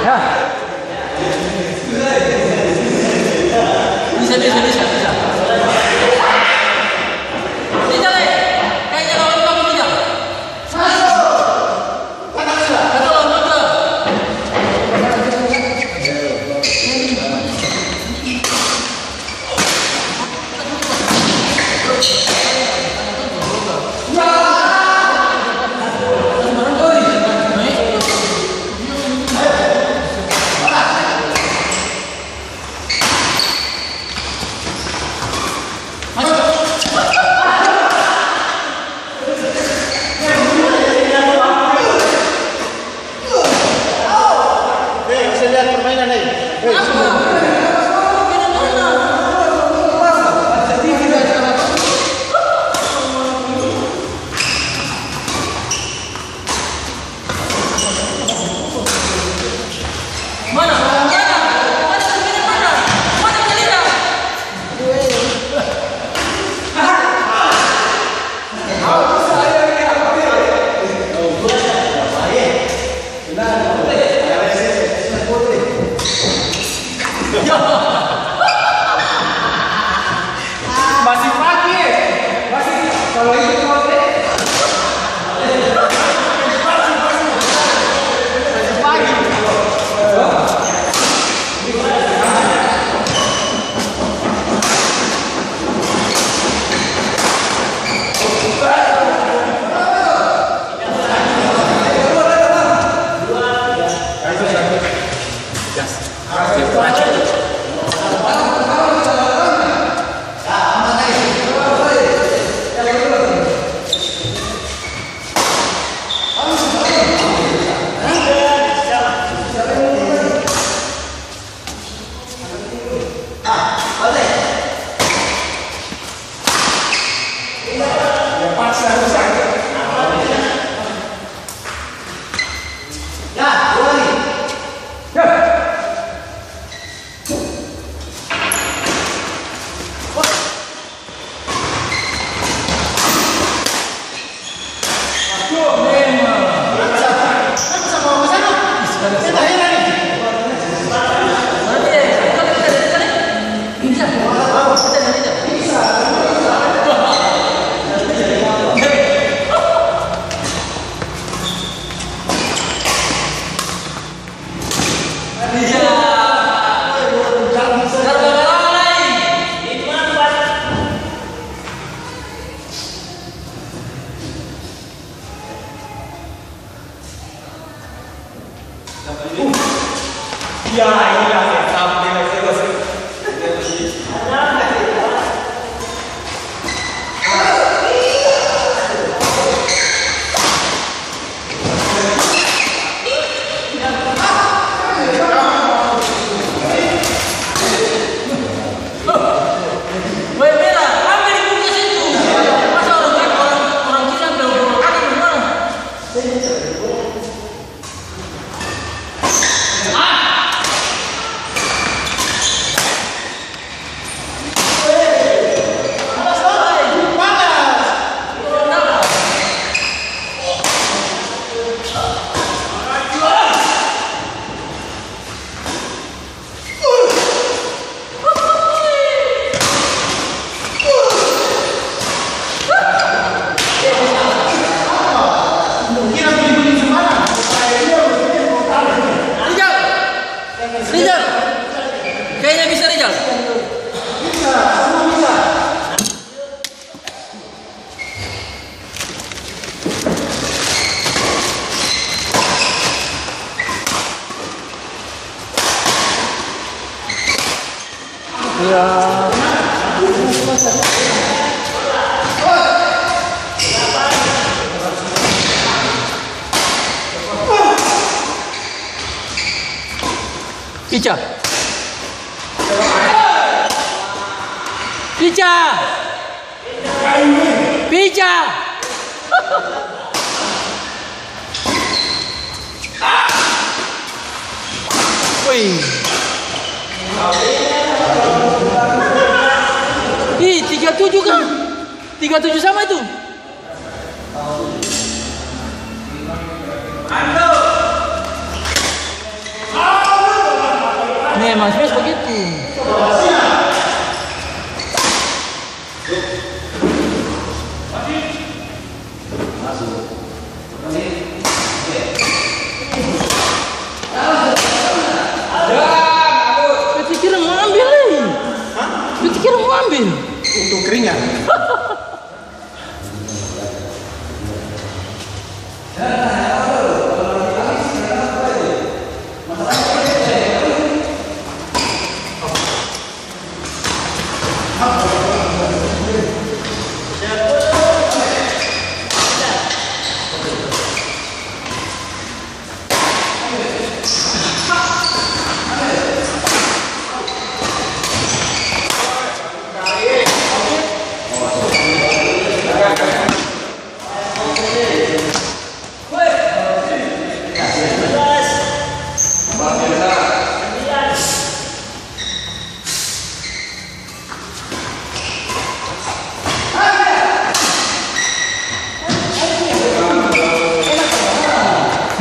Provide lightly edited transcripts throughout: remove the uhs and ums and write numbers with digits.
Ya. Bisa. Tidak leh. Kayaknya lawan kamu tidak. Satu lawan dua. Masih pagi. Masih kalau itu masih pagi. Ya, ini lah sampai Rizal, kayaknya bisa Rizal. Bisa, semua bisa. Ya. Pica. Wih. Ih, 37 kan? 37 sama itu. Ando. memang smash begitu. Kira mau ambil nih. Kira mau ambil. Untuk keringat.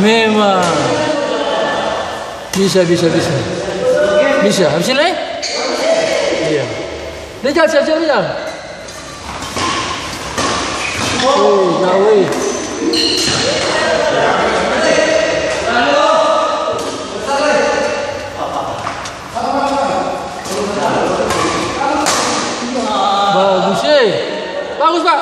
Memang bisa. Habis ini? Iya. Dia jalan. Oh, jauh. Bagus, Pak.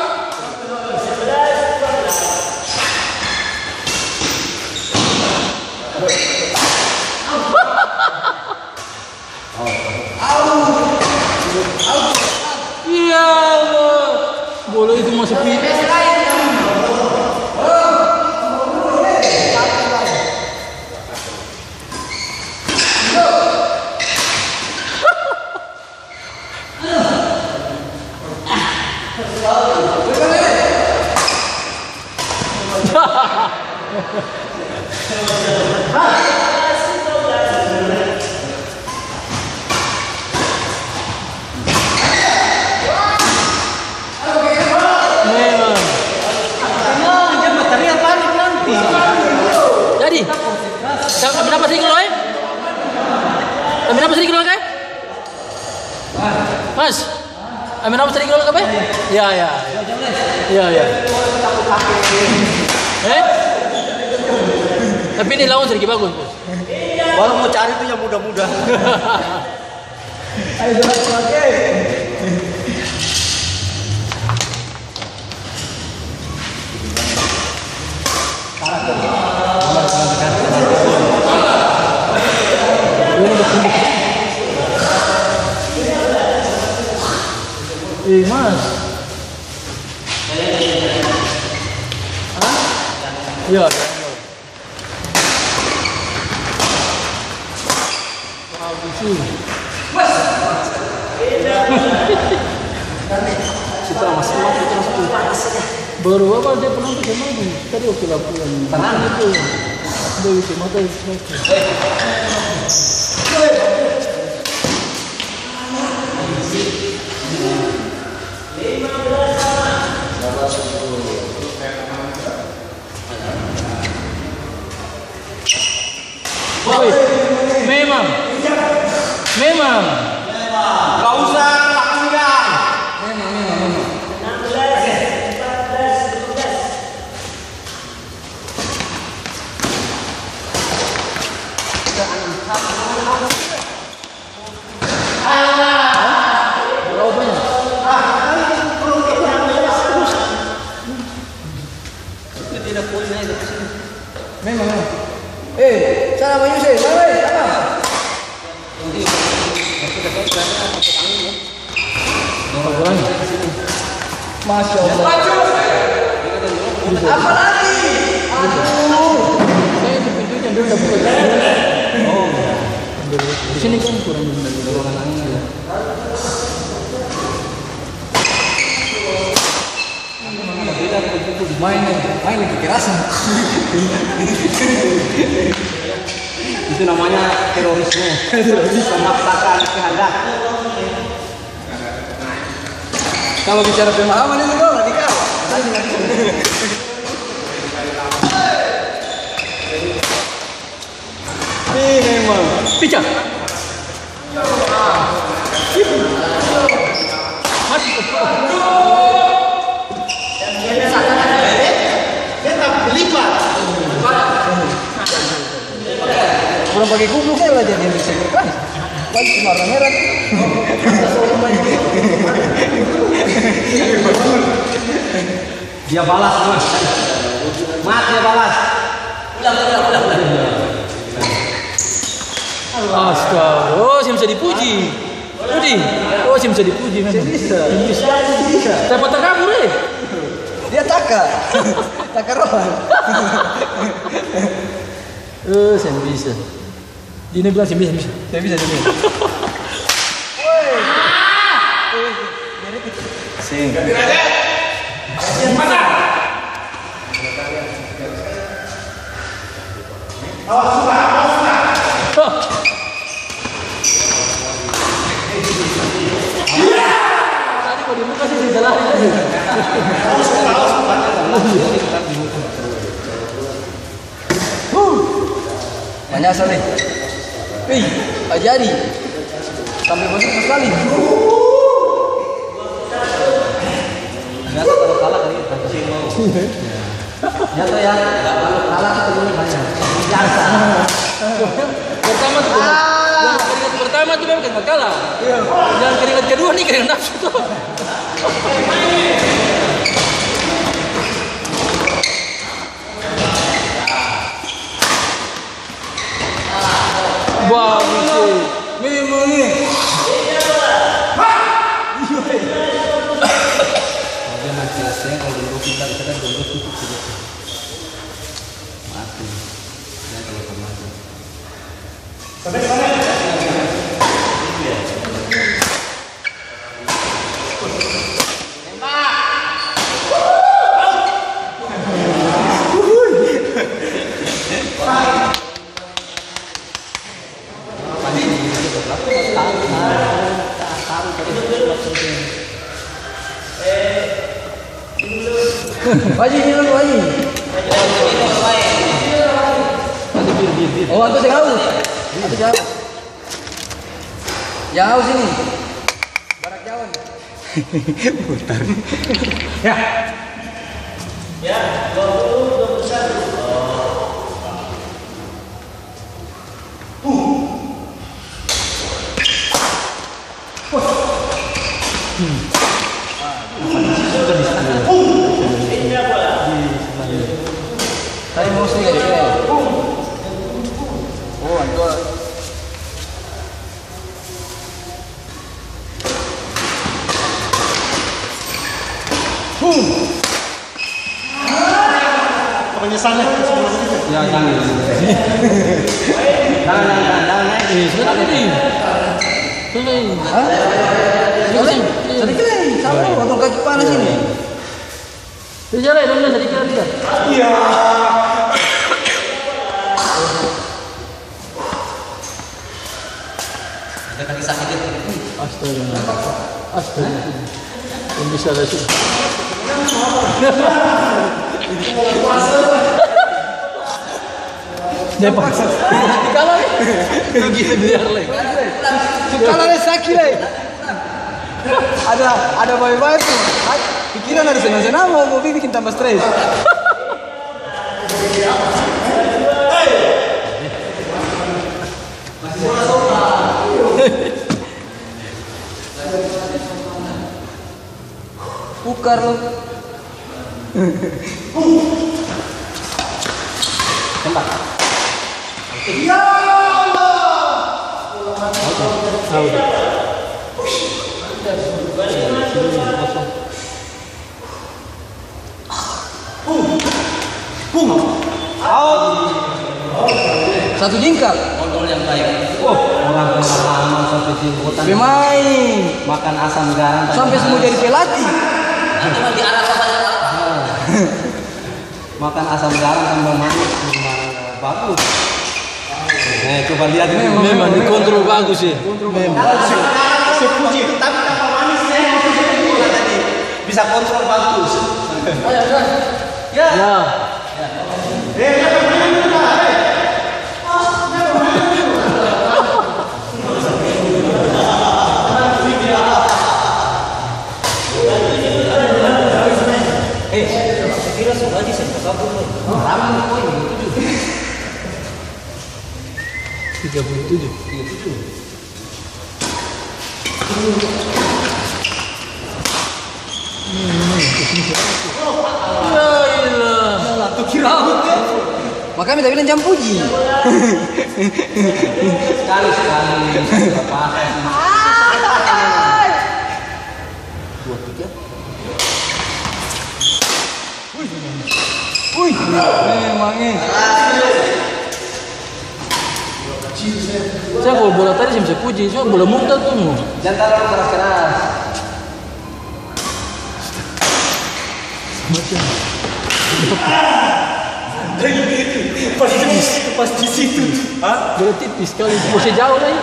Iya, bola itu masuk pintu. Berapa sih kilo? Berapa sih kilo kan? Mas, ambil berapa sih kilo kan? Ya. Tapi ini lawan sedikit bagus, Bos. Kalau mau cari tuh yang muda-muda. Ayo pakai. Mas. Iya. Baru apa dia pernah ke mana? Tadi waktu laporan. Tangan itu. Dari ke mata itu. Memang. Gak usah lakukan. Memang. Memang. Salah Bayu sih. Salah. Masya Allah. Apa lagi? Saya di pintunya dia udah buka. Oh. Di sini kan kurang ruangan angin ya. Main lagi kekerasan. Itu namanya terorisme. Memaksakan kehendak. Kalau bicara pemahaman itu kok radikal. Ini memang. Pica. Belum pakai kubluk saya lah jadi yang bisa berkeras. Lagi cuma warna merah. Dia balas mas. Mat dia balas. Astaga, oh sih bisa dipuji. Puji, oh sih bisa dipuji memang. Bisa. Saya potong kabur Dia taka rohan. Saya bisa. Dini bilang saya bisa. Saya bisa. Sing. Tadi kalau dibuka sih salah. Banyak sekali. Wih, jadi sampai masuk sekali. Ternyata kalau kalah kali kita nyata ya, kalau kalah ketemu banyak. Biasa. Pertama tuh, yang keringat pertama tuh memang keringat kalah. Yang keringat kedua nih keringat nafsu tuh. Bagus sih. Memang ni. Dia nanti saya kalau dulu kita kan dulu tutup sudah. Mati. Ya kalau mati. Wajib ni lu wajib. Oh, itu saya haus. Itu saya haus. Yang haus ini. Barak jawan. Putar. Ya. Ya, 21. Tadi mau sih kayak oh, itu. Penyesalan sebelum itu. Ya jangan. Jangan. Sudah tadi. Sudah. Hah? Sedikit lagi. Sama potong kaki panas ini. Jalan dong sedikit lagi. Iya. Ada kaki sakit itu. Astaga. Yang bisa lah sih. Depan. Kalau rugi biar leh. Kalau ada sakit lagi. Ada bayi-bayi tuh. Pikiran ada senang-senang mau bikin tambah stres. Pukar lo. Tembak. Ya Allah. Satu jingkal. Kontrol yang baik. Orang pengalaman sampai di hutan. Pemain. Makan asam garam. Sampai semua jadi pelatih. Nanti mah di arah apa makan asam garam tambah manis bagus. Coba lihat ini Memang dikontrol bagus sih. Sepuji, tapi tanpa manis saya tadi bisa kontrol bagus. Ya. Kira sudah di sana kabur. 37. Ya ilah. Tuh kira ya. Makanya kita bilang jam puji. Sekali berapa? 2-3. Wih, memangnya. Saya kalau bola tadi saya bisa puji, cuma bola muntah tuh. Jangan taruh keras-keras. Pas di situ. Hah? Bola tipis sekali, masih jauh lagi.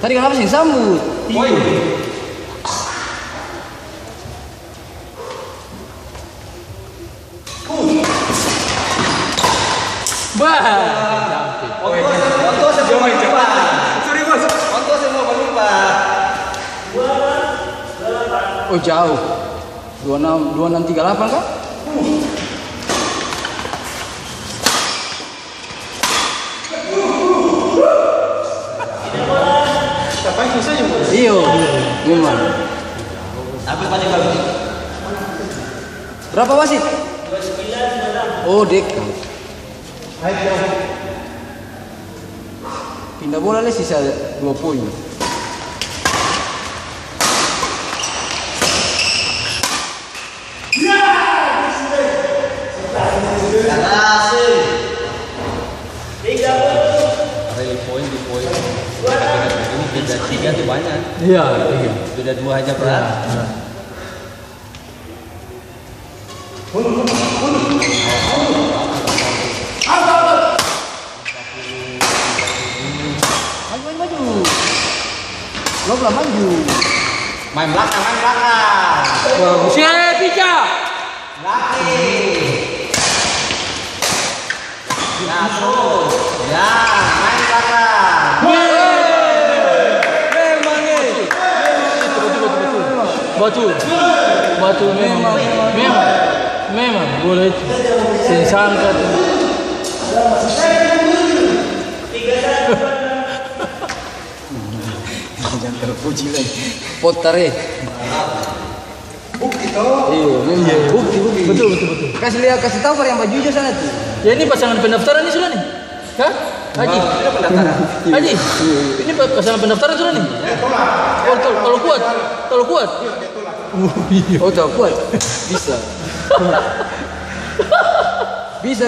Tadi kenapa sih sambut? Bah. Onto saya mau berjumpa. Sorry bos. Onto saya mau berjumpa. Oh jauh. 2638 kan? Siapa yang susah ya bos? Iya, memang. Apa tadi kalau Berapa wasit? Oh, dek. Pindah bola le sisa 2 poin. rally point di poin? Ini beda 3 tuh banyak. Iya, Beda 2 aja berat. Maju. Lo belum maju. Main belakang. bagus ya Pija. Nah, terus. Ya, main belakang. Betul memang boleh itu. Saya sangka tuh. Jangan terpuji lagi. Potare. Bukti toh. Iya, memang. Bukti. Betul. Kasih tahu yang baju hijau sana tuh. Ya ini pasangan pendaftaran nih sudah nih. Hah? Haji. Haji. Ini pasangan pendaftaran sudah nih. Oh, kalau kuat. Oh, tak kuat. Bisa. Bisa.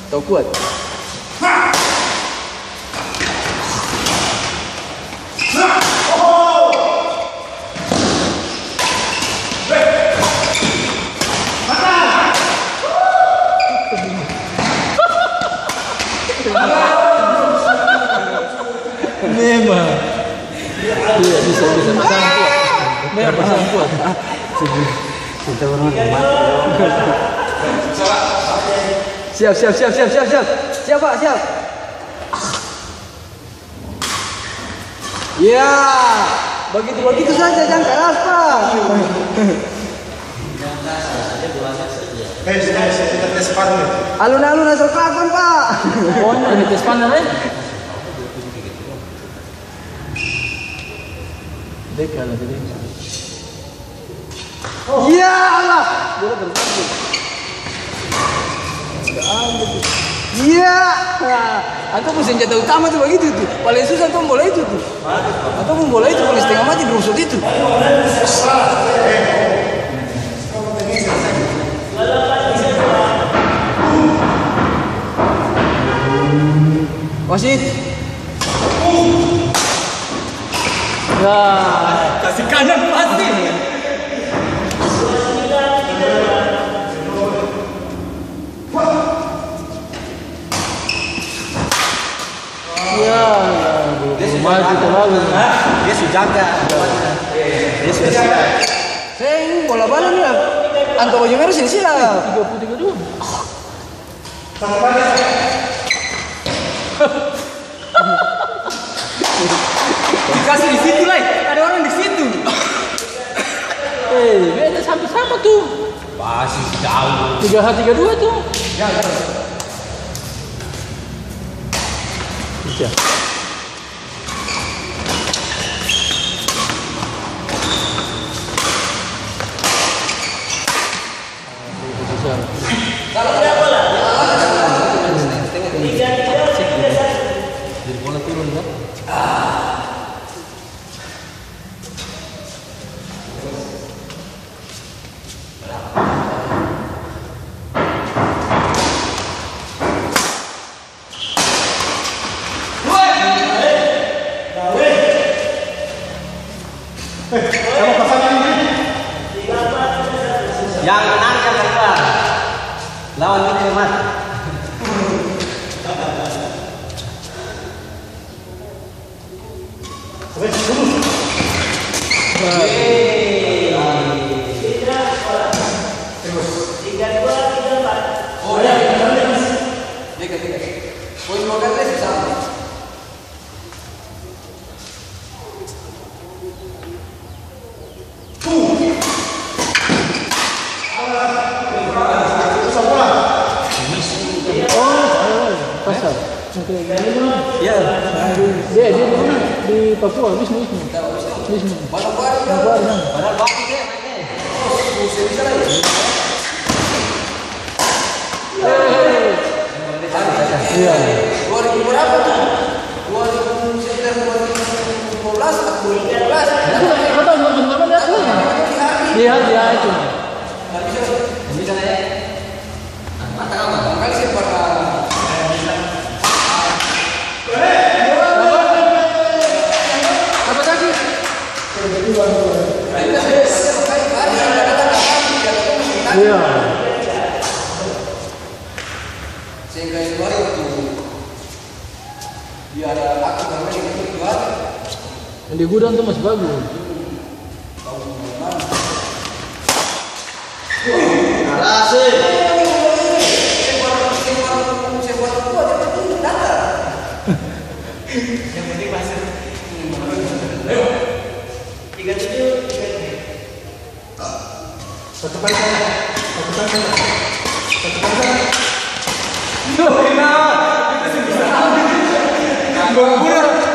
Tak kuat. Memang. Iya, bisa pasangan kuat. Kita orang Siap. Siap, Pak, siap. Ya, begitu saja, jangan keras, Pak. Kita tes paru. Alun-alun asal kelakuan, Pak. Oh, ini tes panel ya? Dekal lah jadi. Ya Allah. Iya. Atau senjata utama tuh begitu tuh. Paling susah tuh bola itu tuh. Atau bola itu paling setengah mati berusut itu. Wasit. Ya, Kasih kanan pasti. belum maju terlalu. Dia sudah jaga. Dia sudah siap. Bola balik nih. Anto baju merah sini siap. 32. Kasih di situ lah, ada orang di situ. Beda sama tuh. Masih jauh. 3H32 tuh. Ya. Bisa. Kalau tidak bola. Jadi bola turun kan? Yang menang kan keluar. Lawan itu Mas. Oh ya, tiga. Poin modal itu sama. Pasar. Iya. Dia di mana? Di Papua, Wisnu. Padahal bagus ya. Bisa lagi. Iya. 2000 berapa tuh? 2011 atau 2012? Kau tahu nama dia tuh? Dia itu. Bisa lah ya. Mantap amat. Kali sih pernah. Apa tadi? Iya. Sehingga itu waktu biar aku namanya itu jual. Yang di gudang tuh masih bagus.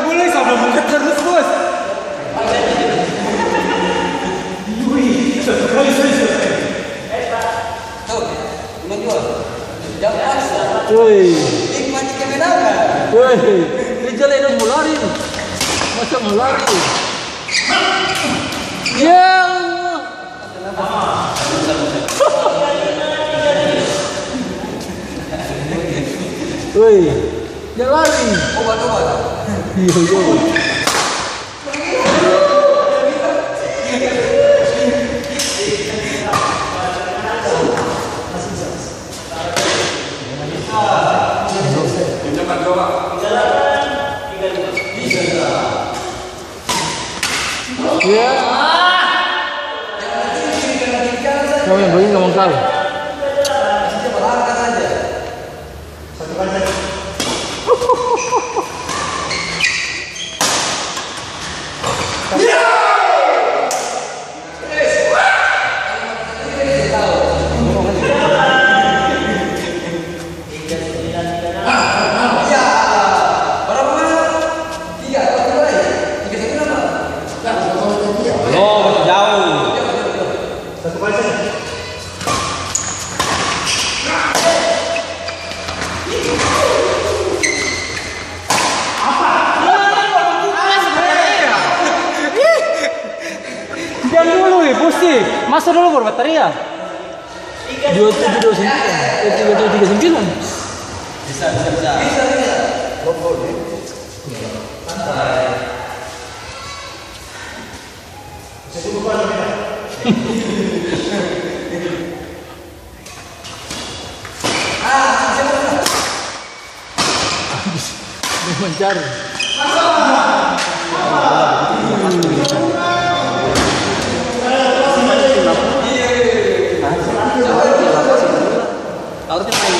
Mulai sampai mengejar terus bos. Tuh, menjual. Jam pasar. Woi. Nikmati kemenangan. Woi. Ini jalan harus mau lari. Masa mau lari? Ya Allah. Woi. Jangan lari. Obat-obat. Iya. Iya. Kamu yang begini ngomong kali. Diam dulu ya, Pusti. Masuk dulu baru bateria. 3729. Bisa. Mencari. Harusnya main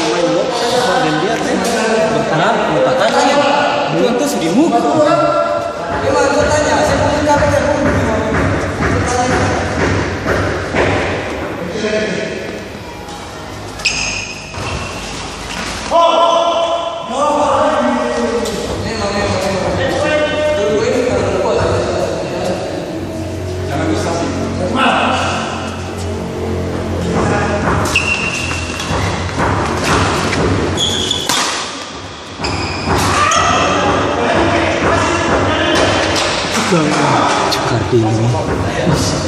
Di